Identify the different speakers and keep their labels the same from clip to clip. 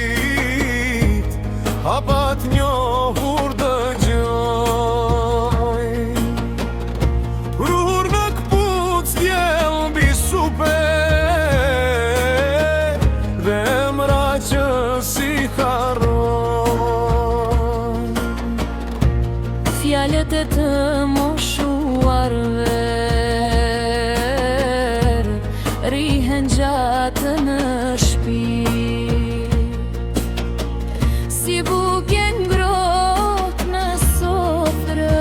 Speaker 1: gatit, hapat njohur dëgjoj. Rur në këpuc djel mbi super, dhe emra që si harron.
Speaker 2: Fjalët e të moshuarve rihen gjatë në shpi, si bukje ngrohtë në sofrë,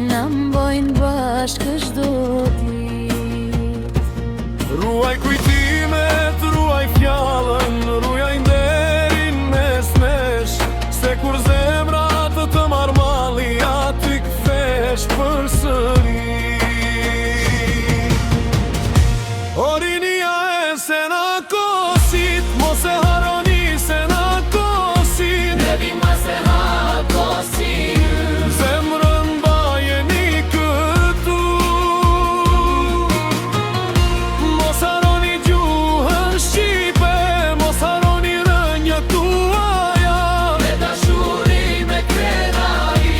Speaker 2: na mbojnë bashkë çdo ditë.
Speaker 1: Ruaj kujtimet, ruaj fjallën, ruaj nderin mes nesh, se kur zemrat të marrmalli aty kthesh përsëri. Orinia e se na kosit, mos e haroni se na kosit.
Speaker 2: Ne vima se ha kosit,
Speaker 1: Zemrën bajeni këtu, mos haroni gjuhën shqipe, mos haroni rënjët tuaja.
Speaker 2: me dashuri me krenari,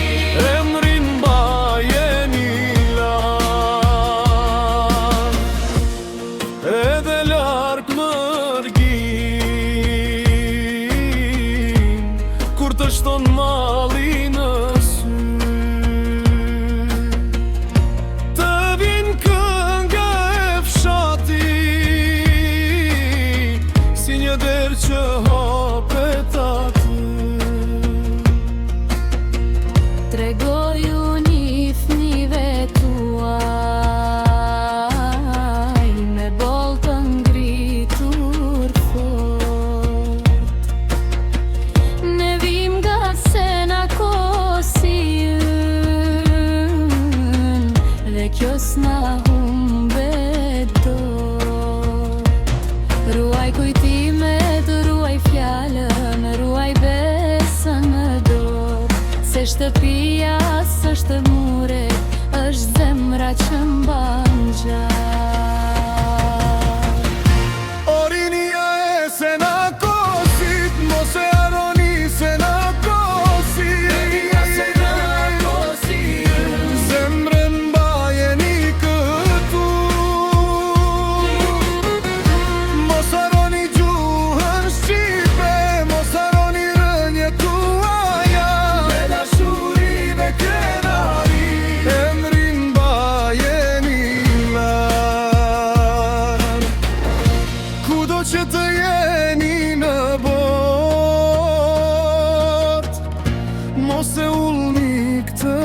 Speaker 1: Emrin bajeni larg, edhe larg mërgin, kur të shton malli në sy. Të vin kënga e fshatit, si një derë që hapet aty.
Speaker 2: tregoju një fëmijëve tuaj, me boll të ngritur fort. Ne vim nga se na kosi ynë, dhe kjo s'na humbet dot. Ruaj kujtimet, ruaj fjallën, ruaj besën në dorë, se shtëpia s'është mure, është zemra që mban gjatë.
Speaker 1: Orinia e se na kosit, mos e haroni se na kosit. Zemrën bajeni këtu, mos haroni gjuhën shqipe, mos haroni rënjët tuaja. Me dashuri me krenari, emrin bajeni larg, kudo që të jeni në botë, mos e ullni këtë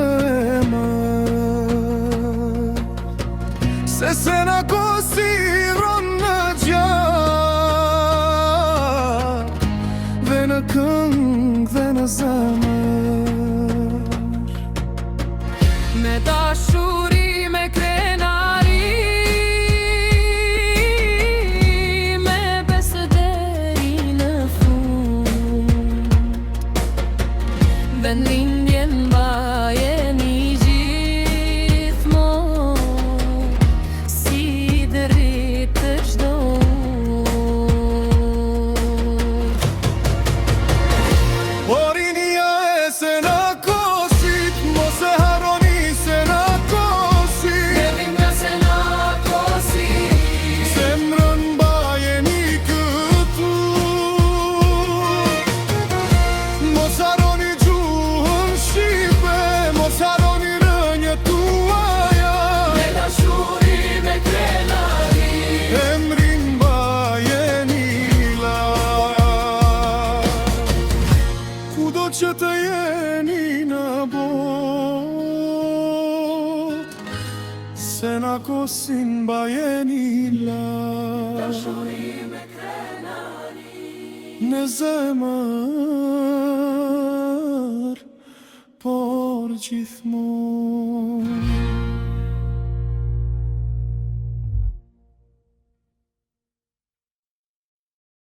Speaker 1: emër, se na kosiron në gjak, dhe në këngë dhe në zemër.
Speaker 2: Me dashuri me krenari, me besë deri në fund, vendlindjen mbajeni gjithmonë, si dërit të çdo
Speaker 1: Orinia e se na kosit, mos e haroni se na kosit.
Speaker 2: Ne vim nga se na kosit,
Speaker 1: Zemrën bajeni këtu, mos haroni gjuhën shqipe, mos haroni rënjët tuaja.
Speaker 2: me dashuri me krenari,
Speaker 1: Emrin bajeni larg, kudo që të jeni në botë, se na kosin bajeni larg. Në zemër, por gjithmonë.